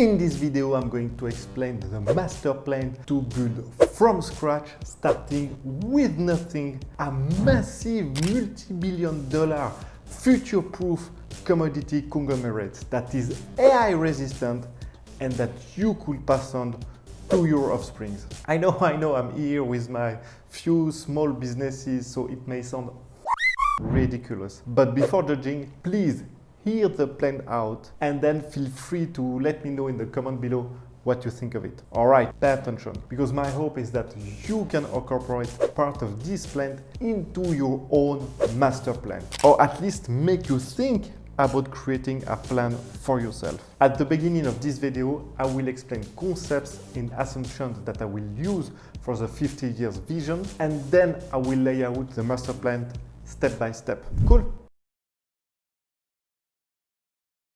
In this video, I'm going to explain the master plan to build from scratch, starting with nothing, a massive multi-billion-dollar future-proof commodity conglomerate that is AI resistant and that you could pass on to your offsprings. I know, I'm here with my few small businesses, so it may sound ridiculous. But before judging, please hear the plan out and then feel free to let me know in the comment below what you think of it. Alright, pay attention, because my hope is that you can incorporate part of this plan into your own master plan, or at least make you think about creating a plan for yourself. At the beginning of this video, I will explain concepts and assumptions that I will use for the 50 years vision, and then I will lay out the master plan step by step. Cool?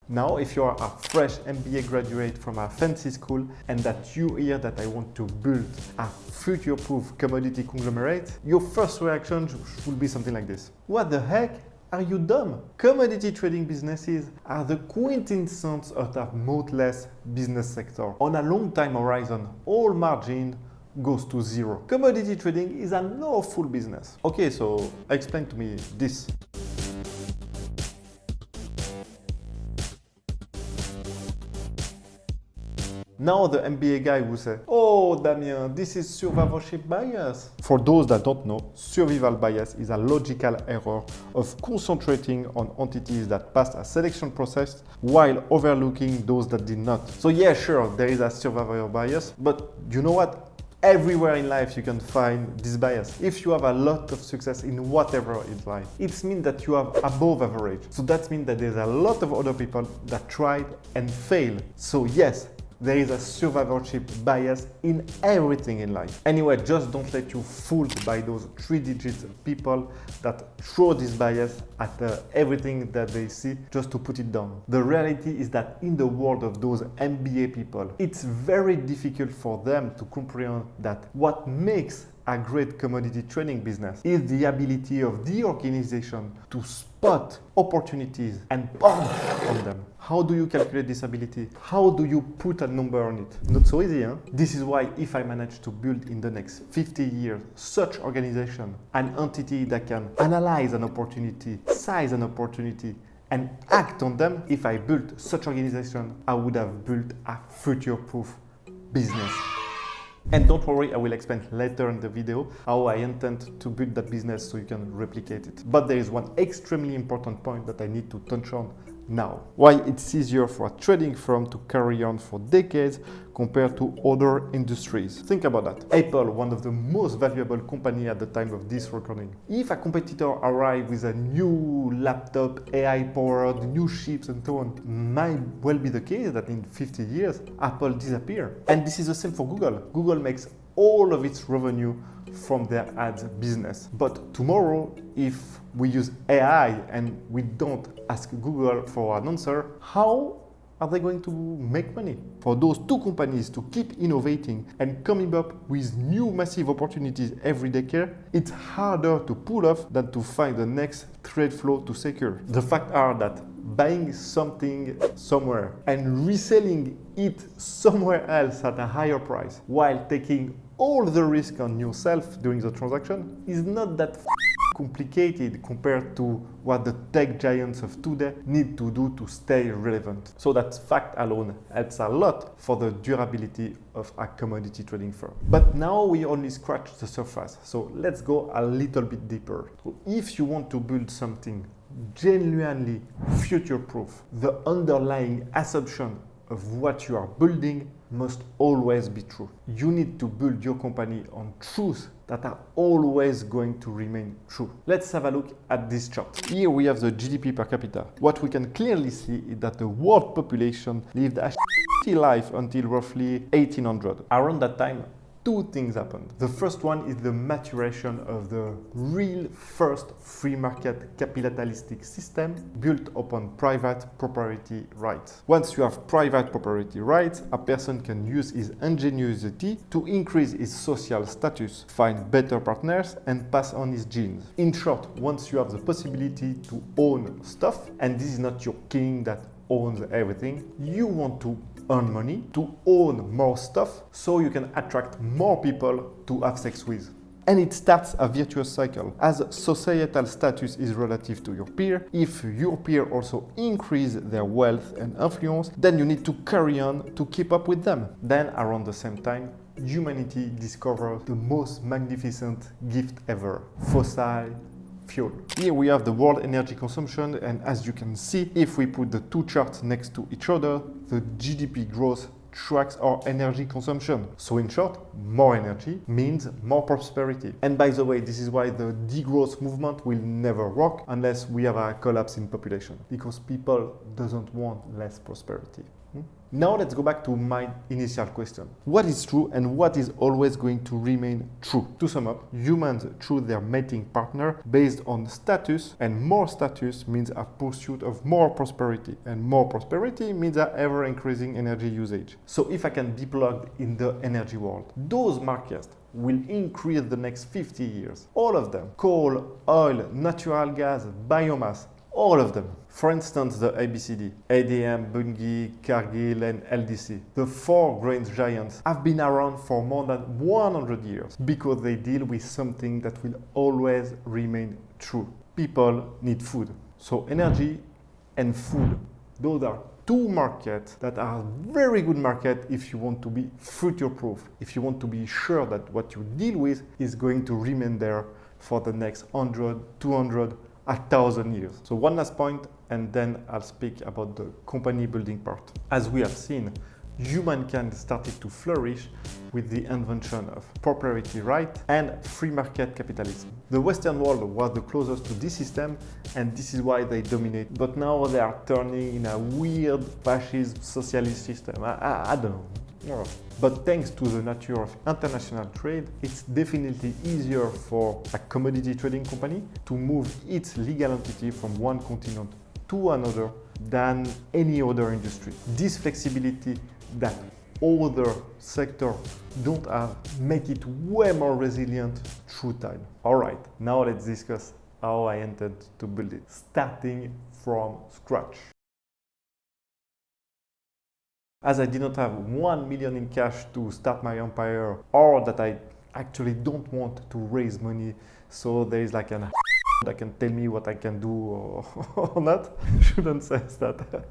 Now, if you are a fresh MBA graduate from a fancy school and that you hear that I want to build a future-proof commodity conglomerate, your first reaction should be something like this. What the heck? Are you dumb? Commodity trading businesses are the quintessence of that modeless business sector. On a long time horizon, all margin goes to zero. Commodity trading is an awful business. Okay, so explain to me this. Now the MBA guy will say, oh Damien, this is survivorship bias. For those that don't know, survival bias is a logical error of concentrating on entities that passed a selection process while overlooking those that did not. So yeah, sure, there is a survival bias, but you know what? Everywhere in life you can find this bias. If you have a lot of success in whatever in life, it means that you have above average. So that means that there's a lot of other people that tried and failed. So yes, there is a survivorship bias in everything in life. Anyway, just don't let you fooled by those 3-digit people that throw this bias at everything that they see just to put it down. The reality is that in the world of those MBA people, it's very difficult for them to comprehend that what makes a great commodity trading business is the ability of the organization to spot opportunities and pounce on them. How do you calculate this ability? How do you put a number on it? Not so easy, huh? This is why if I manage to build in the next 50 years such organization, an entity that can analyze an opportunity, size an opportunity, and act on them, if I built such organization, I would have built a future-proof business. And don't worry, I will explain later in the video how I intend to build that business so you can replicate it. But there is one extremely important point that I need to touch on now. Why it's easier for a trading firm to carry on for decades compared to other industries. Think about that. Apple, one of the most valuable companies at the time of this recording. If a competitor arrives with a new laptop, AI-powered, new chips and so on, might well be the case that in 50 years, Apple disappears. And this is the same for Google. Google makes all of its revenue from their ads business. But tomorrow, if we use AI and we don't ask Google for an answer, how are they going to make money? For those two companies to keep innovating and coming up with new massive opportunities every decade, it's harder to pull off than to find the next trade flow to secure. The facts are that buying something somewhere and reselling it somewhere else at a higher price while taking all the risk on yourself during the transaction is not that complicated compared to what the tech giants of today need to do to stay relevant. So that fact alone helps a lot for the durability of a commodity trading firm. But now we only scratch the surface, so let's go a little bit deeper. So if you want to build something genuinely future-proof, the underlying assumption of what you are building must always be true. You need to build your company on truths that are always going to remain true. Let's have a look at this chart. Here we have the GDP per capita. What we can clearly see is that the world population lived a shitty life until roughly 1800. Around that time, two things happened. The first one is the maturation of the real first free market capitalistic system built upon private property rights. Once you have private property rights, a person can use his ingenuity to increase his social status, find better partners, and pass on his genes. In short, once you have the possibility to own stuff, and this is not your king that owns everything, you want to earn money, to own more stuff, so you can attract more people to have sex with. And it starts a virtuous cycle. As societal status is relative to your peer, if your peer also increase their wealth and influence, then you need to carry on to keep up with them. Then around the same time, humanity discovers the most magnificent gift ever, fossil fuel. Here we have the world energy consumption, and as you can see, if we put the two charts next to each other, the GDP growth tracks our energy consumption. So in short, more energy means more prosperity. And by the way, this is why the degrowth movement will never work unless we have a collapse in population, because people doesn't want less prosperity. Now let's go back to my initial question. What is true and what is always going to remain true? To sum up, humans choose their mating partner based on status, and more status means a pursuit of more prosperity, and more prosperity means an ever-increasing energy usage. So if I can be plugged in the energy world, those markets will increase the next 50 years. All of them. Coal, oil, natural gas, biomass, all of them. For instance, the ABCD, ADM, Bunge, Cargill, and LDC. The four grains giants have been around for more than 100 years because they deal with something that will always remain true. People need food. So energy and food, those are two markets that are very good markets if you want to be future-proof, if you want to be sure that what you deal with is going to remain there for the next 100, 200, 1,000 years. So one last point, and then I'll speak about the company building part. As we have seen, humankind started to flourish with the invention of proprietary right and free market capitalism. The Western world was the closest to this system, and this is why they dominate. But now they are turning in a weird fascist socialist system. I don't know. But thanks to the nature of international trade, it's definitely easier for a commodity trading company to move its legal entity from one continent to another than any other industry. This flexibility that other sectors don't have make it way more resilient through time. All right, now let's discuss how I intend to build it, starting from scratch. As I did not have 1 million in cash to start my empire, or that I actually don't want to raise money, so there is like an that can tell me what I can do or not. Shouldn't say that.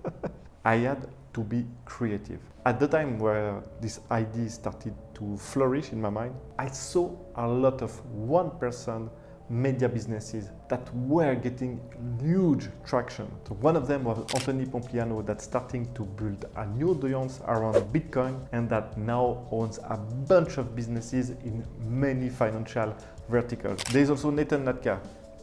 I had to be creative. At the time where this idea started to flourish in my mind, I saw a lot of one-person media businesses that were getting huge traction. So one of them was Anthony Pompliano, that's starting to build a new audience around Bitcoin, and that now owns a bunch of businesses in many financial verticals. There's also Nathan Latka,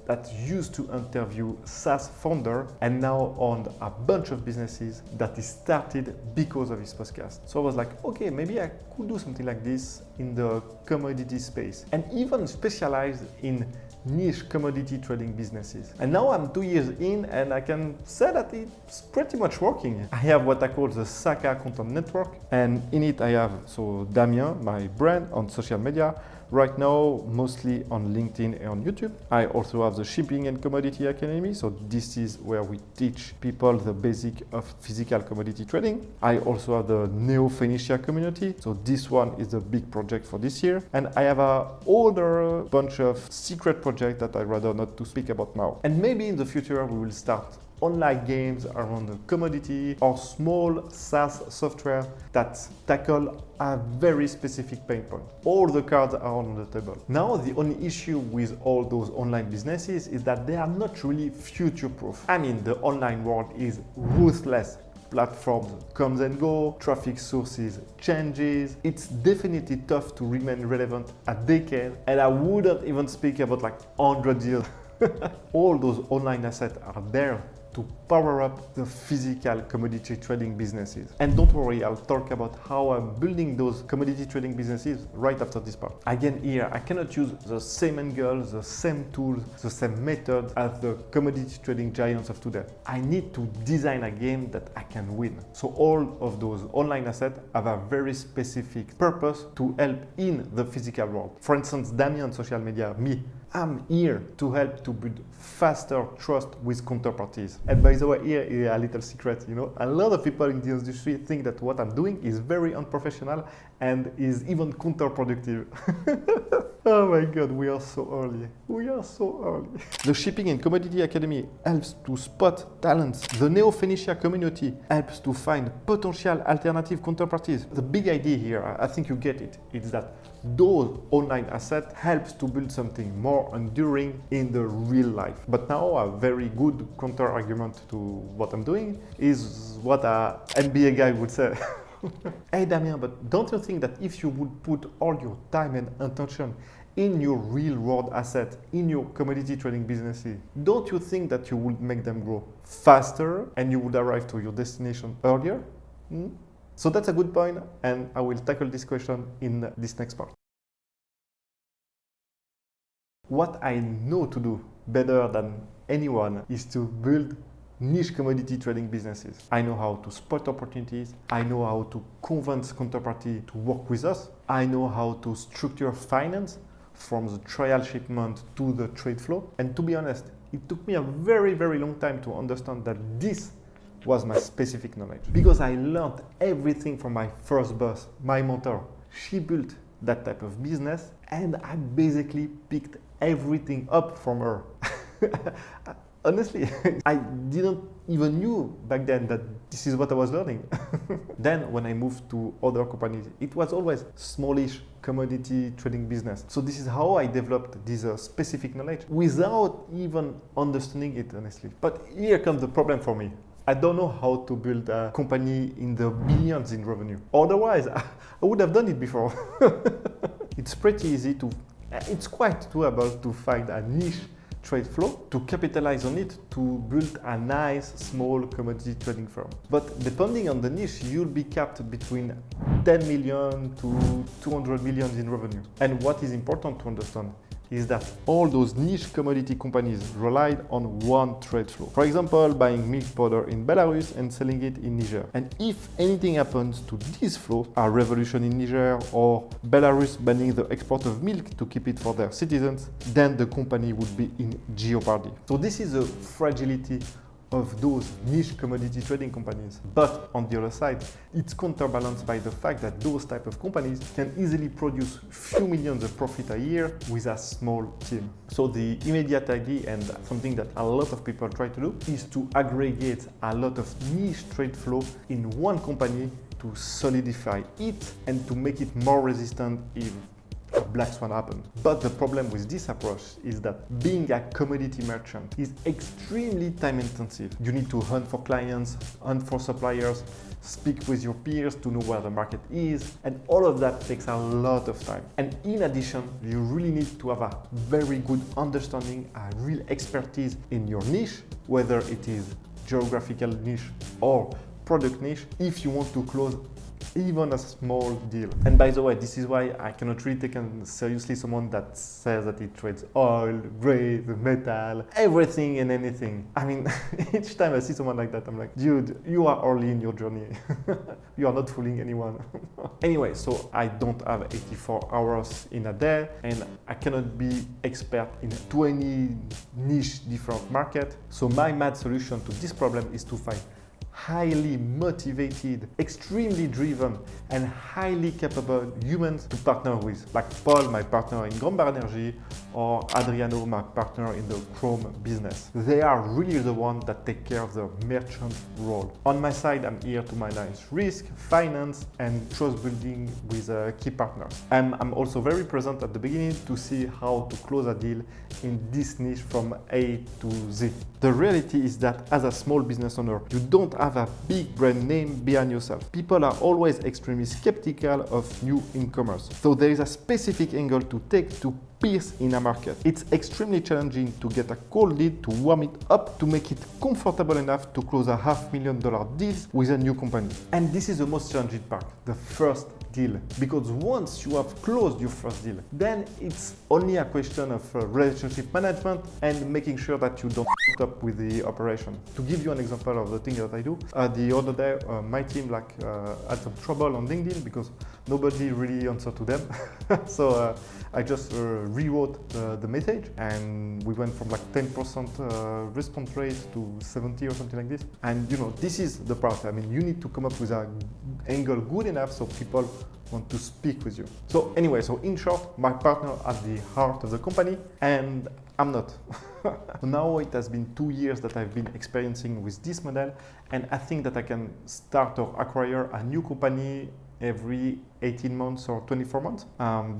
that used to interview SaaS founder and now owned a bunch of businesses that he started because of his podcast. So I was like, okay, maybe I could do something like this in the commodity space, and even specialize in niche commodity trading businesses. And now I'm 2 years in, and I can say that it's pretty much working. I have what I call the Saka Content Network, and in it I have Damien, my brand on social media, right now mostly on LinkedIn and on YouTube. I also have the Shipping and Commodity Academy, so this is where we teach people the basic of physical commodity trading. I also have the Neo Phoenicia community, so this one is a big project for this year. And I have a other bunch of secret projects that I'd rather not to speak about now. And maybe in the future we will start online games around the commodity, or small SaaS software that tackle a very specific pain point. All the cards are on the table. Now the only issue with all those online businesses is that they are not really future-proof. I mean, the online world is ruthless. Platforms comes and go, traffic sources changes. It's definitely tough to remain relevant a decade, and I wouldn't even speak about like 100 years. All those online assets are there to power up the physical commodity trading businesses. And don't worry, I'll talk about how I'm building those commodity trading businesses right after this part. Again, here, I cannot use the same angle, the same tools, the same method as the commodity trading giants of today. I need to design a game that I can win. So all of those online assets have a very specific purpose to help in the physical world. For instance, Damien on social media, me, I'm here to help to build faster trust with counterparties. And by the way, here is a little secret, a lot of people in the industry think that what I'm doing is very unprofessional and is even counterproductive. Oh my God, we are so early. We are so early. The Shipping and Commodity Academy helps to spot talents. The Neo-Phoenicia community helps to find potential alternative counterparties. The big idea here, I think you get it, is that those online assets helps to build something more enduring in the real life. But now a very good counter argument to what I'm doing is what a MBA guy would say. Hey Damien, but don't you think that if you would put all your time and attention in your real world asset, in your commodity trading businesses, don't you think that you would make them grow faster and you would arrive to your destination earlier? So that's a good point, and I will tackle this question in this next part. What I know to do better than anyone is to build niche commodity trading businesses. I know how to spot opportunities. I know how to convince counterparty to work with us. I know how to structure finance from the trial shipment to the trade flow. And to be honest, it took me a very, very long time to understand that this was my specific knowledge. Because I learned everything from my first boss, my mentor. She built that type of business and I basically picked everything up from her. Honestly, I didn't even knew back then that this is what I was learning. Then when I moved to other companies, it was always smallish commodity trading business. So this is how I developed this specific knowledge without even understanding it, honestly. But here comes the problem for me. I don't know how to build a company in the billions in revenue. Otherwise, I would have done it before. It's pretty easy to, it's quite doable to find a niche trade flow, to capitalize on it, to build a nice small commodity trading firm. But depending on the niche, you'll be capped between 10 million to 200 million in revenue. And what is important to understand is that all those niche commodity companies relied on one trade flow. For example, buying milk powder in Belarus and selling it in Niger. And if anything happens to this flow, a revolution in Niger or Belarus banning the export of milk to keep it for their citizens, then the company would be in jeopardy. So this is a fragility of those niche commodity trading companies. But on the other side, it's counterbalanced by the fact that those type of companies can easily produce few millions of profit a year with a small team. So the immediate idea, and something that a lot of people try to do, is to aggregate a lot of niche trade flow in one company to solidify it and to make it more resistant if a black swan happened. But the problem with this approach is that being a commodity merchant is extremely time intensive. You need to hunt for clients, hunt for suppliers, speak with your peers to know where the market is, and all of that takes a lot of time. And in addition, you really need to have a very good understanding, a real expertise in your niche, whether it is geographical niche or product niche, if you want to close even a small deal. And by the way, this is why I cannot really take seriously someone that says that he trades oil, grain, metal, everything and anything. I mean, each time I see someone like that, I'm like, dude, you are early in your journey. You are not fooling anyone. Anyway, so I don't have 84 hours in a day and I cannot be expert in 20 niche different markets. So my mad solution to this problem is to find highly motivated, extremely driven, and highly capable humans to partner with, like Paul, my partner in Grombar Energy, or Adriano, my partner in the Chrome business. They are really the ones that take care of the merchant role. On my side, I'm here to manage risk, finance, and trust building with key partners. I'm also very present at the beginning to see how to close a deal in this niche from A to Z. The reality is that as a small business owner, you don't have a big brand name behind yourself. People are always extremely skeptical of new incomers. So there is a specific angle to take to pierce in a market. It's extremely challenging to get a cold lead, to warm it up, to make it comfortable enough to close a $500,000 deals with a new company. And this is the most challenging part, the first deal. Because once you have closed your first deal, then it's only a question of relationship management and making sure that you don't f up with the operation. To give you an example of the thing that I do, the other day my team had some trouble on LinkedIn because Nobody really answered to them. So I just rewrote the message, and we went from like 10% response rate to 70 or something like this. And you know, this is the part. I mean, you need to come up with an angle good enough so people want to speak with you. So anyway, so in short, my partner at the heart of the company, and I'm not. Now it has been 2 years that I've been experiencing with this model, and I think that I can start or acquire a new company every 18 months or 24 months,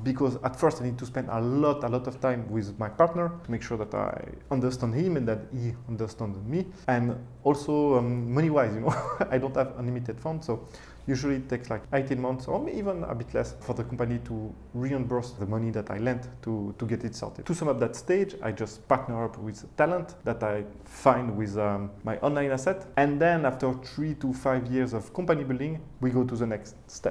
because at first I need to spend a lot of time with my partner to make sure that I understand him and that he understands me, and also money-wise, you know, I don't have unlimited funds, so usually it takes like 18 months or even a bit less for the company to reimburse the money that I lent to get it started. To sum up that stage, I just partner up with talent that I find with my online asset, and then after 3 to 5 years of company building, we go to the next step.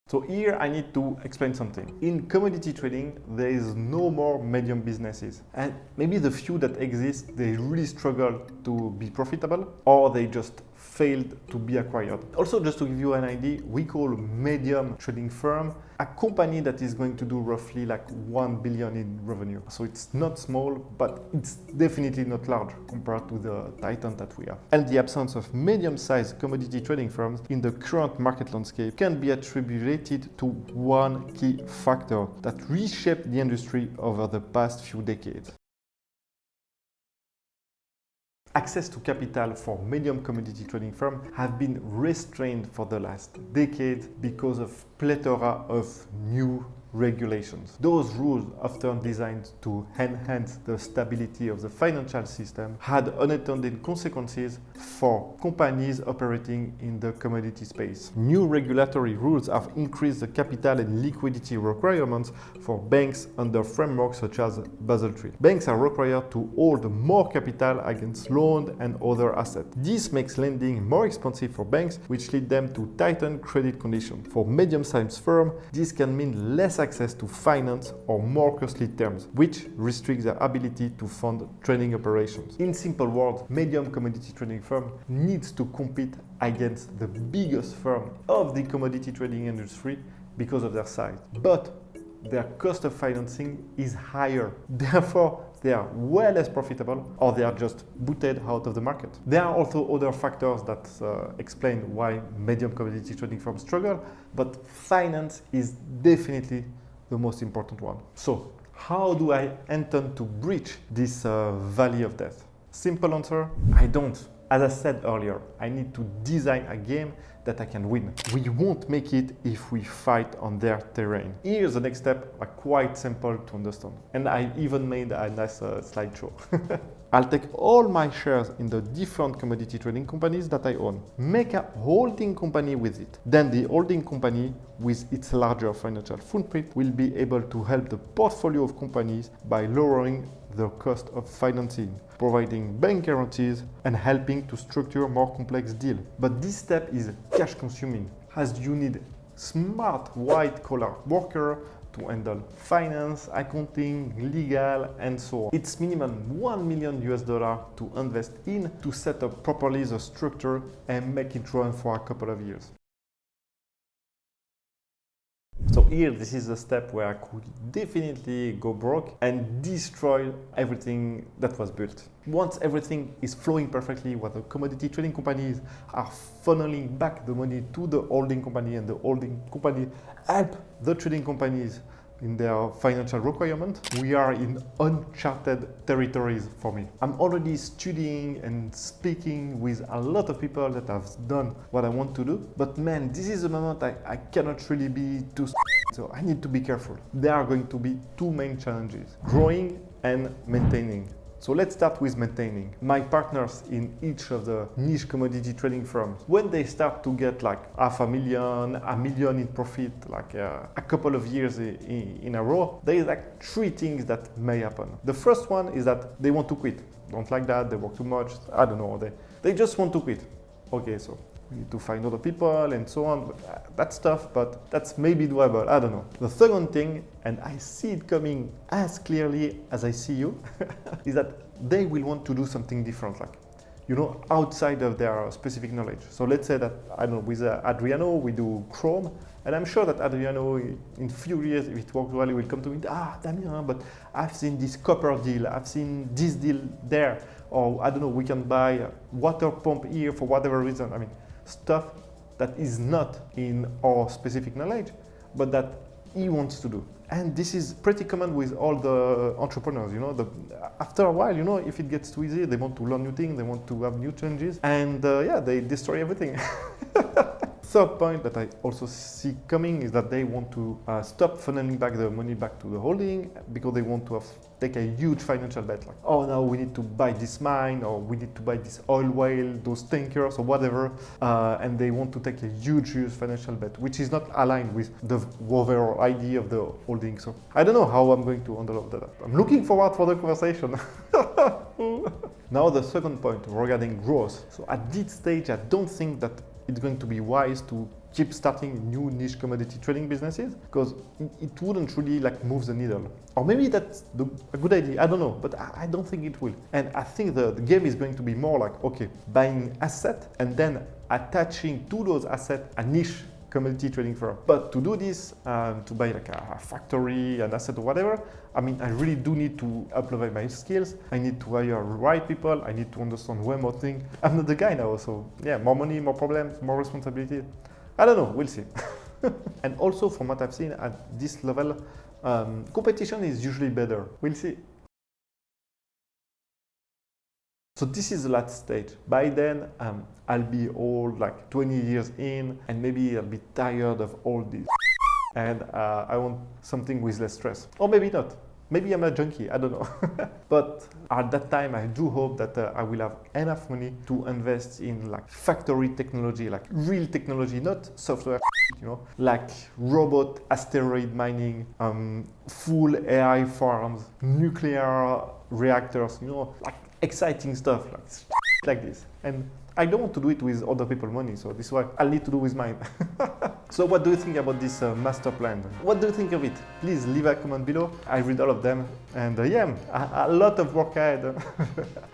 So here I need to explain something. In commodity trading, there is no more medium businesses. And maybe the few that exist, they really struggle to be profitable, or they just failed to be acquired. Also, just to give you an idea, we call medium trading firm a company that is going to do roughly like 1 billion in revenue. So it's not small, but it's definitely not large compared to the titan that we have. And the absence of medium-sized commodity trading firms in the current market landscape can be attributed to one key factor that reshaped the industry over the past few decades. Access to capital for medium commodity trading firms have been restrained for the last decade because of plethora of new regulations. Those rules, often designed to enhance the stability of the financial system, had unintended consequences for companies operating in the commodity space. New regulatory rules have increased the capital and liquidity requirements for banks under frameworks such as Basel III. Banks are required to hold more capital against loans and other assets. This makes lending more expensive for banks, which lead them to tighten credit conditions. For medium-sized firms, this can mean less access to finance or more costly terms, which restricts their ability to fund trading operations. In simple words, medium commodity trading firm needs to compete against the biggest firm of the commodity trading industry because of their size. But their cost of financing is higher. Therefore, they are way less profitable, or they are just booted out of the market. There are also other factors that explain why medium commodity trading firms struggle, but finance is definitely the most important one. So, how do I intend to breach this valley of death? Simple answer, I don't. As I said earlier, I need to design a game that I can win. We won't make it if we fight on their terrain. Here's the next step, quite simple to understand. And I even made a nice slideshow. I'll take all my shares in the different commodity trading companies that I own, make a holding company with it. Then the holding company, with its larger financial footprint, will be able to help the portfolio of companies by lowering the cost of financing, providing bank guarantees, and helping to structure more complex deals. But this step is cash consuming, as you need smart white-collar worker to handle finance, accounting, legal, and so on. It's minimum $1 million to invest in to set up properly the structure and make it run for a couple of years. So here, this is the step where I could definitely go broke and destroy everything that was built. Once everything is flowing perfectly, where the commodity trading companies are funneling back the money to the holding company, and the holding company help the trading companies in their financial requirements, we are in uncharted territories for me. I'm already studying and speaking with a lot of people that have done what I want to do, but man, this is a moment I cannot really be too so I need to be careful. There are going to be two main challenges: growing and maintaining. So let's start with maintaining. My partners in each of the niche commodity trading firms, when they start to get like $500,000, $1 million in profit, like a couple of years in a row, there is like three things that may happen. The first one is that they want to quit. Don't like that, they work too much, I don't know, they just want to quit. Okay, so we need to find other people and so on. That's tough, but that's maybe doable. I don't know. The second thing, and I see it coming as clearly as I see you, is that they will want to do something different. Like, outside of their specific knowledge. So let's say that, I don't know, with Adriano, we do Chrome, and I'm sure that Adriano, in few years, if it works well, he will come to me, Damien, but I've seen this copper deal, I've seen this deal there, or I don't know, we can buy a water pump here for whatever reason. I mean, stuff that is not in our specific knowledge, but that he wants to do. And this is pretty common with all the entrepreneurs, after a while, if it gets too easy, they want to learn new things, they want to have new challenges, and they destroy everything. Third point that I also see coming is that they want to stop funneling back the money back to the holding because they want to take a huge financial bet, like, oh, now we need to buy this mine, or we need to buy this oil whale, those tankers, or whatever, and they want to take a huge financial bet, which is not aligned with the overall idea of the holding. So I don't know how I'm going to handle all that. I'm looking forward for the conversation. Now the second point regarding growth. So at this stage, I don't think that it's going to be wise to keep starting new niche commodity trading businesses, because it wouldn't really move the needle. Or maybe that's a good idea, I don't know, but I don't think it will. And I think the game is going to be more like, okay, buying asset and then attaching to those assets a niche commodity trading firm. But to do this, to buy a factory, an asset, or whatever, I really do need to uplevel my skills. I need to hire the right people. I need to understand way more things. I'm not the guy now, so yeah, more money, more problems, more responsibility. I don't know, we'll see. And also, from what I've seen at this level, competition is usually better. We'll see. So this is the last stage. By then, I'll be old, 20 years in, and maybe I'll be tired of all this. And I want something with less stress. Or maybe not. Maybe I'm a junkie, I don't know. But at that time, I do hope that I will have enough money to invest in factory technology, real technology, not software, like robot asteroid mining, full AI farms, nuclear reactors, exciting stuff like this. And I don't want to do it with other people's money, so this is why I'll need to do with mine. So what do you think about this master plan? What do you think of it? Please leave a comment below. I read all of them, and a lot of work ahead.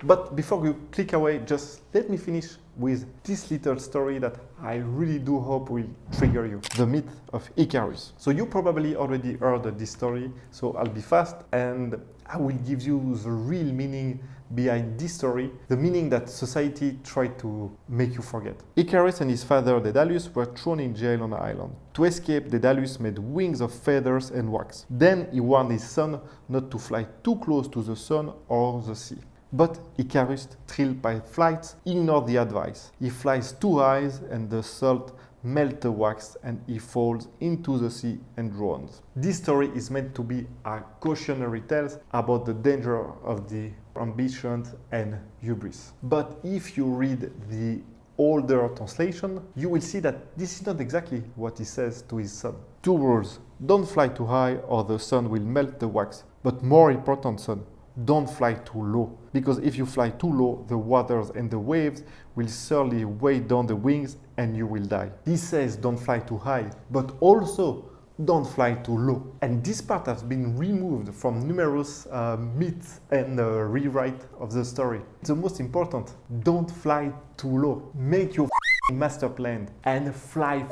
But before you click away, just let me finish with this little story that I really do hope will trigger you. The myth of Icarus. So you probably already heard this story, so I'll be fast, and I will give you the real meaning behind this story, the meaning that society tried to make you forget. Icarus and his father Daedalus were thrown in jail on an island. To escape, Daedalus made wings of feathers and wax. Then he warned his son not to fly too close to the sun or the sea. But Icarus, thrilled by flights, ignored the advice. He flies too high and the salt melts the wax and he falls into the sea and drowns. This story is meant to be a cautionary tale about the danger of the ambition and hubris. But if you read the older translation, you will see that this is not exactly what he says to his son. Two rules: don't fly too high or the sun will melt the wax. But more important, son, don't fly too low, because if you fly too low, the waters and the waves will surely weigh down the wings and you will die. He says don't fly too high, but also don't fly too low. And this part has been removed from numerous myths and rewrite of the story. The most important, don't fly too low. Make your master plan and fly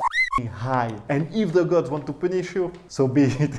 high. And if the gods want to punish you, so be it.